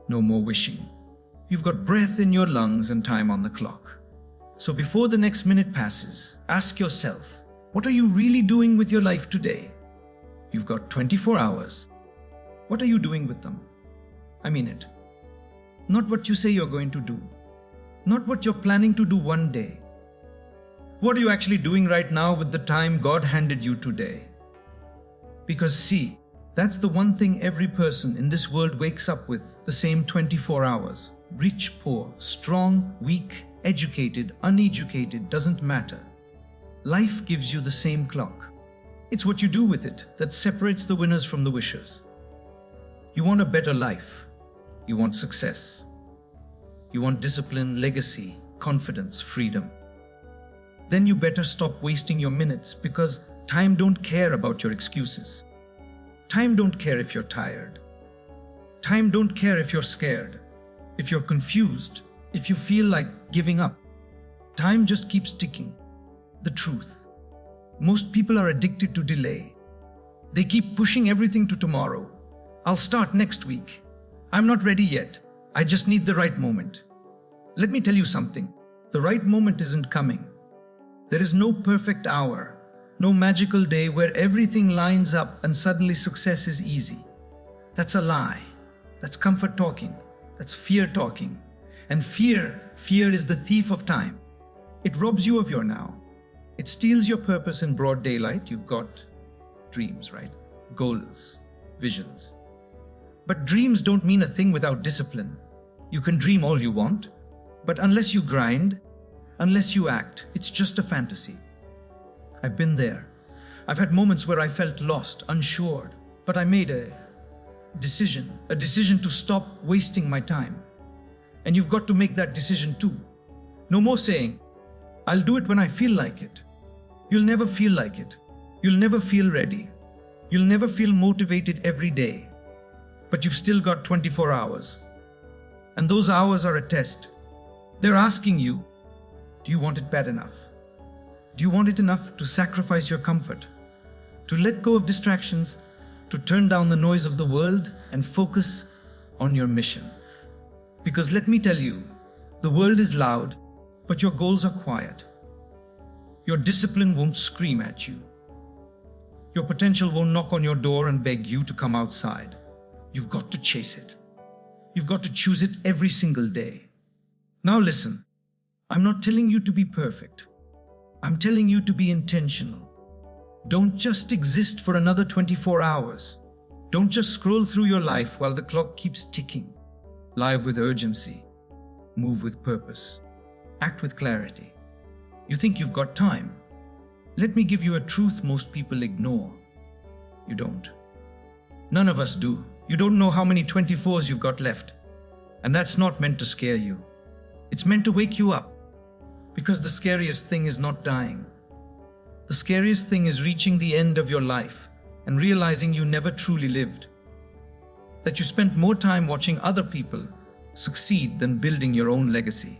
No more wishing. You've got breath in your lungs and time on the clock. So before the next minute passes, ask yourself, what are you really doing with your life today? You've got 24 hours. What are you doing with them? I mean it. Not what you say you're going to do. Not what you're planning to do one day. What are you actually doing right now with the time God handed you today? Because see, that's the one thing every person in this world wakes up with, the same 24 hours. Rich, poor, strong, weak, educated, uneducated, doesn't matter. Life gives you the same clock. It's what you do with it that separates the winners from the wishers. You want a better life. You want success. You want discipline, legacy, confidence, freedom. Then you better stop wasting your minutes, because time don't care about your excuses. Time don't care if you're tired. Time don't care if you're scared, if you're confused, if you feel like giving up. Time just keeps ticking. The truth. Most people are addicted to delay. They keep pushing everything to tomorrow. I'll start next week. I'm not ready yet. I just need the right moment. Let me tell you something. The right moment isn't coming. There is no perfect hour, no magical day where everything lines up and suddenly success is easy. That's a lie. That's comfort talking. That's fear talking. And fear is the thief of time. It robs you of your now. It steals your purpose in broad daylight. You've got dreams, right? Goals, visions. But dreams don't mean a thing without discipline. You can dream all you want, but unless you grind, unless you act, it's just a fantasy. I've been there. I've had moments where I felt lost, unsure, but I made a decision to stop wasting my time. And you've got to make that decision too. No more saying, I'll do it when I feel like it. You'll never feel like it. You'll never feel ready. You'll never feel motivated every day. But you've still got 24 hours. And those hours are a test. They're asking you, do you want it bad enough? Do you want it enough to sacrifice your comfort? To let go of distractions? To turn down the noise of the world and focus on your mission? Because let me tell you, the world is loud, but your goals are quiet. Your discipline won't scream at you. Your potential won't knock on your door and beg you to come outside. You've got to chase it. You've got to choose it every single day. Now listen, I'm not telling you to be perfect. I'm telling you to be intentional. Don't just exist for another 24 hours. Don't just scroll through your life while the clock keeps ticking. Live with urgency. Move with purpose. Act with clarity. You think you've got time? Let me give you a truth most people ignore. You don't. None of us do. You don't know how many 24s you've got left. And that's not meant to scare you. It's meant to wake you up. Because the scariest thing is not dying. The scariest thing is reaching the end of your life and realizing you never truly lived. That you spent more time watching other people succeed than building your own legacy.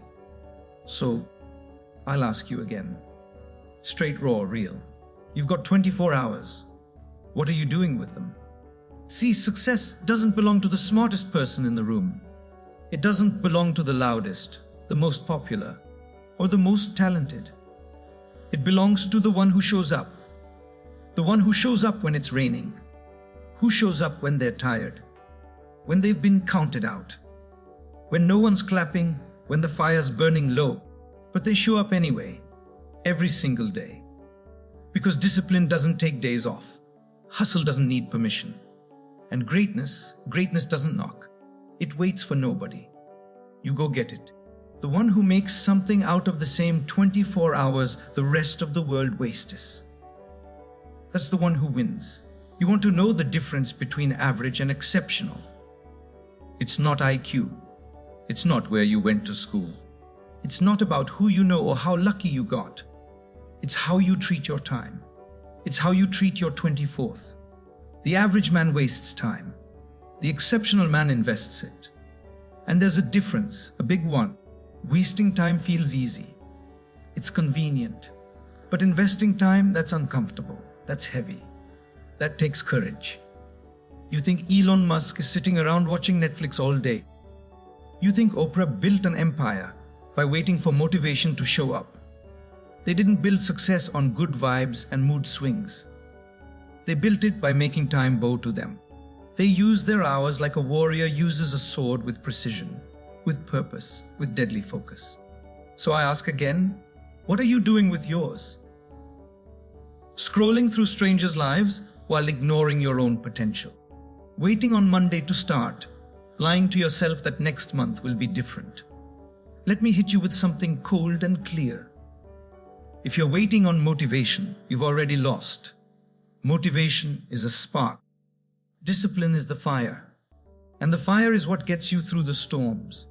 So, I'll ask you again. Straight, raw, real. You've got 24 hours. What are you doing with them? See, success doesn't belong to the smartest person in the room. It doesn't belong to the loudest, the most popular, or the most talented. It belongs to the one who shows up. The one who shows up when it's raining. Who shows up when they're tired. When they've been counted out. When no one's clapping, when the fire's burning low. But they show up anyway, every single day. Because discipline doesn't take days off. Hustle doesn't need permission. And greatness doesn't knock. It waits for nobody. You go get it. The one who makes something out of the same 24 hours the rest of the world wastes. That's the one who wins. You want to know the difference between average and exceptional. It's not IQ. It's not where you went to school. It's not about who you know or how lucky you got. It's how you treat your time. It's how you treat your 24th. The average man wastes time. The exceptional man invests it. And there's a difference, a big one. Wasting time feels easy. It's convenient. But investing time, that's uncomfortable. That's heavy. That takes courage. You think Elon Musk is sitting around watching Netflix all day? You think Oprah built an empire by waiting for motivation to show up. They didn't build success on good vibes and mood swings. They built it by making time bow to them. They used their hours like a warrior uses a sword, with precision, with purpose, with deadly focus. So I ask again, what are you doing with yours? Scrolling through strangers' lives while ignoring your own potential. Waiting on Monday to start, lying to yourself that next month will be different. Let me hit you with something cold and clear. If you're waiting on motivation, you've already lost. Motivation is a spark. Discipline is the fire. And the fire is what gets you through the storms.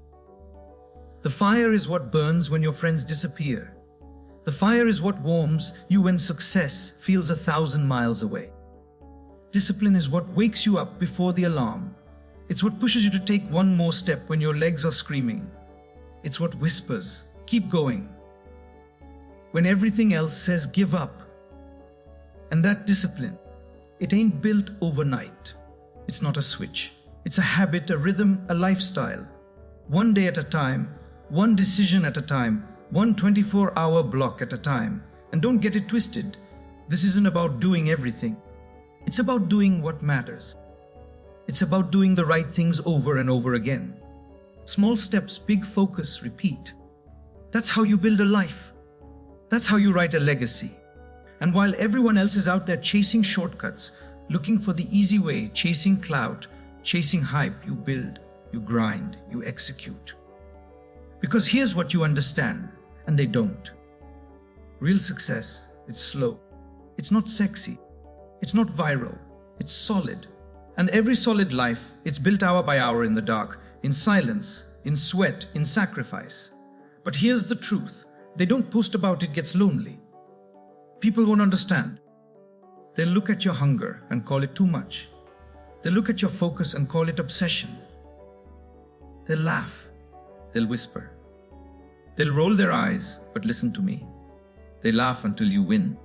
The fire is what burns when your friends disappear. The fire is what warms you when success feels 1,000 miles away. Discipline is what wakes you up before the alarm. It's what pushes you to take one more step when your legs are screaming. It's what whispers, keep going, when everything else says give up. And that discipline, it ain't built overnight. It's not a switch. It's a habit, a rhythm, a lifestyle. One day at a time, one decision at a time, one 24-hour block at a time. And don't get it twisted. This isn't about doing everything. It's about doing what matters. It's about doing the right things over and over again. Small steps, big focus, repeat. That's how you build a life. That's how you write a legacy. And while everyone else is out there chasing shortcuts, looking for the easy way, chasing clout, chasing hype, you build, you grind, you execute. Because here's what you understand, and they don't. Real success, it's slow. It's not sexy. It's not viral. It's solid. And every solid life, it's built hour by hour in the dark, in silence, in sweat, in sacrifice. But here's the truth. They don't post about it gets lonely. People won't understand. They'll look at your hunger and call it too much. They'll look at your focus and call it obsession. They'll laugh. They'll whisper. They'll roll their eyes, but listen to me. They laugh until you win.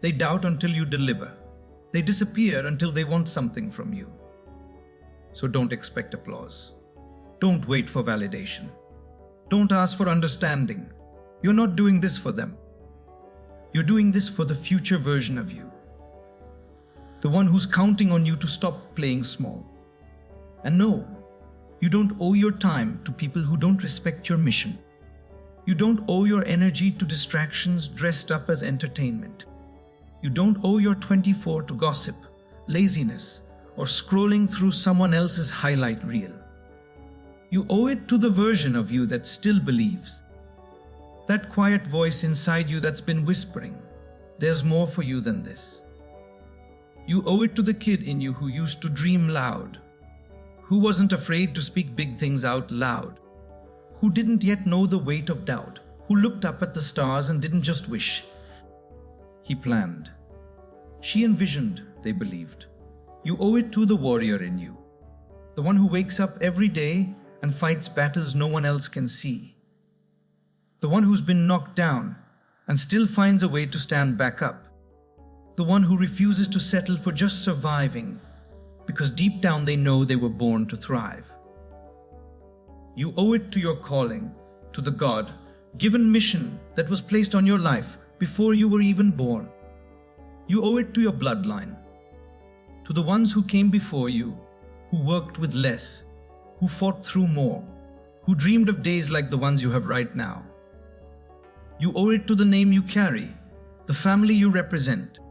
They doubt until you deliver. They disappear until they want something from you. So don't expect applause. Don't wait for validation. Don't ask for understanding. You're not doing this for them. You're doing this for the future version of you. The one who's counting on you to stop playing small. And no, you don't owe your time to people who don't respect your mission. You don't owe your energy to distractions dressed up as entertainment. You don't owe your 24 to gossip, laziness, or scrolling through someone else's highlight reel. You owe it to the version of you that still believes. That quiet voice inside you that's been whispering, there's more for you than this. You owe it to the kid in you who used to dream loud, who wasn't afraid to speak big things out loud, who didn't yet know the weight of doubt, who looked up at the stars and didn't just wish. He planned. She envisioned, they believed. You owe it to the warrior in you, the one who wakes up every day and fights battles no one else can see. The one who's been knocked down and still finds a way to stand back up. The one who refuses to settle for just surviving, because deep down they know they were born to thrive. You owe it to your calling, to the God-given mission that was placed on your life before you were even born. You owe it to your bloodline, to the ones who came before you, who worked with less, who fought through more, who dreamed of days like the ones you have right now. You owe it to the name you carry, the family you represent,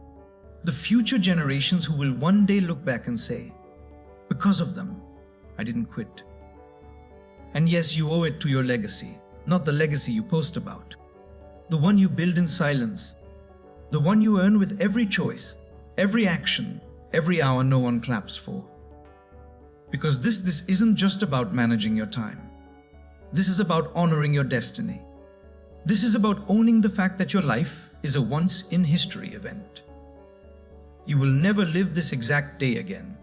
the future generations who will one day look back and say, because of them, I didn't quit. And yes, you owe it to your legacy, not the legacy you post about, the one you build in silence, the one you earn with every choice, every action, every hour no one claps for. Because this isn't just about managing your time. This is about honoring your destiny. This is about owning the fact that your life is a once-in-history event. You will never live this exact day again.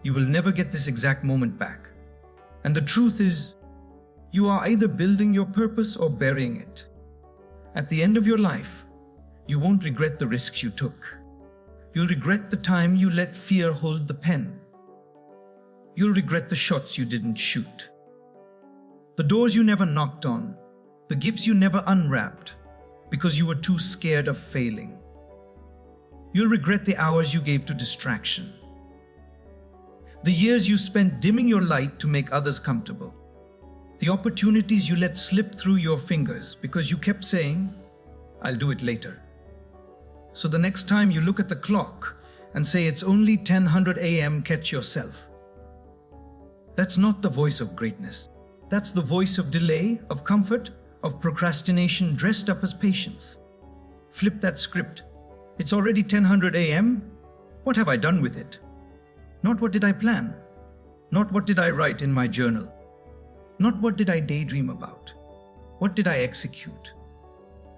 You will never get this exact moment back. And the truth is, you are either building your purpose or burying it. At the end of your life, you won't regret the risks you took. You'll regret the time you let fear hold the pen. You'll regret the shots you didn't shoot. The doors you never knocked on, the gifts you never unwrapped because you were too scared of failing. You'll regret the hours you gave to distraction, the years you spent dimming your light to make others comfortable, the opportunities you let slip through your fingers because you kept saying, "I'll do it later." So the next time you look at the clock and say it's only 10:00 a.m., catch yourself. That's not the voice of greatness. That's the voice of delay, of comfort, of procrastination dressed up as patience. Flip that script. It's already 10:00 a.m. What have I done with it? Not what did I plan? Not what did I write in my journal? Not what did I daydream about? What did I execute?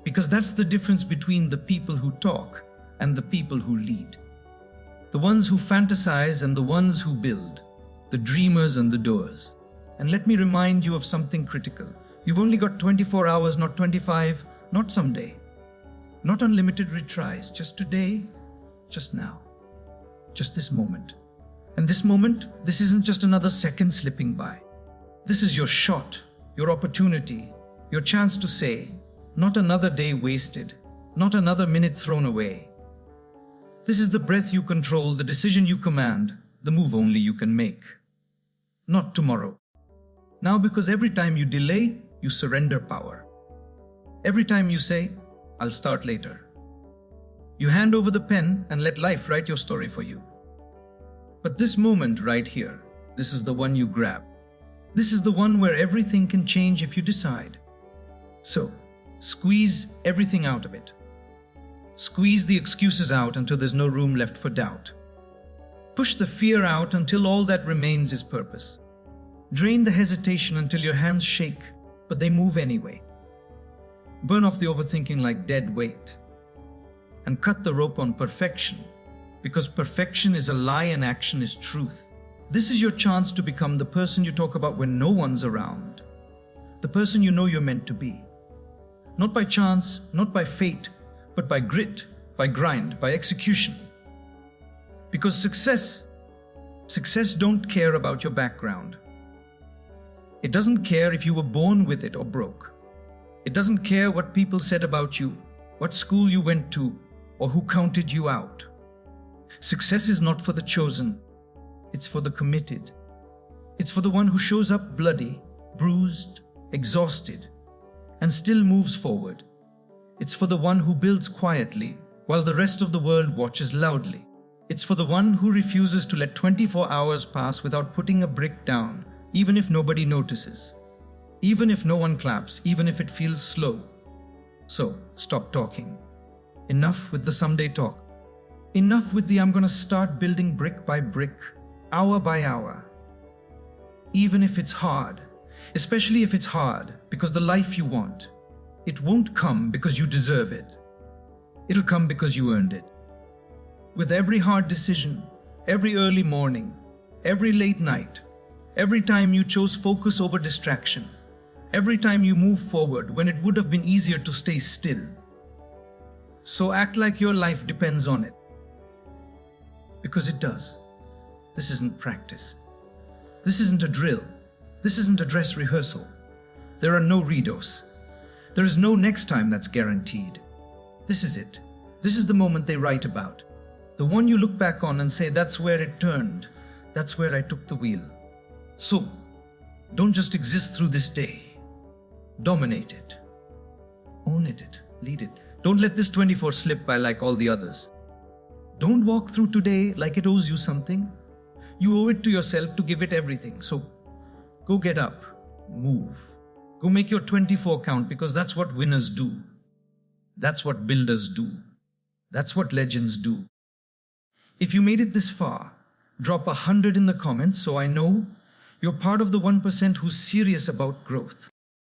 Because that's the difference between the people who talk and the people who lead. The ones who fantasize and the ones who build. The dreamers and the doers. And let me remind you of something critical. You've only got 24 hours, not 25, not someday. Not unlimited retries, just today, just now. Just this moment. And this moment, this isn't just another second slipping by. This is your shot, your opportunity, your chance to say, not another day wasted, not another minute thrown away. This is the breath you control, the decision you command, the move only you can make. Not tomorrow. Now, because every time you delay, you surrender power. Every time you say, "I'll start later," you hand over the pen and let life write your story for you. But this moment right here, this is the one you grab. This is the one where everything can change if you decide. So, squeeze everything out of it. Squeeze the excuses out until there's no room left for doubt. Push the fear out until all that remains is purpose. Drain the hesitation until your hands shake, but they move anyway. Burn off the overthinking like dead weight. And cut the rope on perfection, because perfection is a lie and action is truth. This is your chance to become the person you talk about when no one's around. The person you know you're meant to be. Not by chance, not by fate, but by grit, by grind, by execution. Because success don't care about your background. It doesn't care if you were born with it or broke. It doesn't care what people said about you, what school you went to, or who counted you out. Success is not for the chosen. It's for the committed. It's for the one who shows up bloody, bruised, exhausted, and still moves forward. It's for the one who builds quietly while the rest of the world watches loudly. It's for the one who refuses to let 24 hours pass without putting a brick down, even if nobody notices, even if no one claps, even if it feels slow. So, stop talking. Enough with the someday talk. Enough with the "I'm gonna start building brick by brick, hour by hour." Even if it's hard, especially if it's hard, because the life you want, it won't come because you deserve it. It'll come because you earned it. With every hard decision, every early morning, every late night, every time you chose focus over distraction, every time you move forward when it would have been easier to stay still. So act like your life depends on it. Because it does. This isn't practice. This isn't a drill. This isn't a dress rehearsal. There are no redos. There is no next time that's guaranteed. This is it. This is the moment they write about. The one you look back on and say, "That's where it turned. That's where I took the wheel." So, don't just exist through this day. Dominate it. Own it. Lead it. Don't let this 24 slip by like all the others. Don't walk through today like it owes you something. You owe it to yourself to give it everything. So, go get up. Move. Go make your 24 count, because that's what winners do. That's what builders do. That's what legends do. If you made it this far, drop 100 in the comments so I know you're part of the 1% who's serious about growth.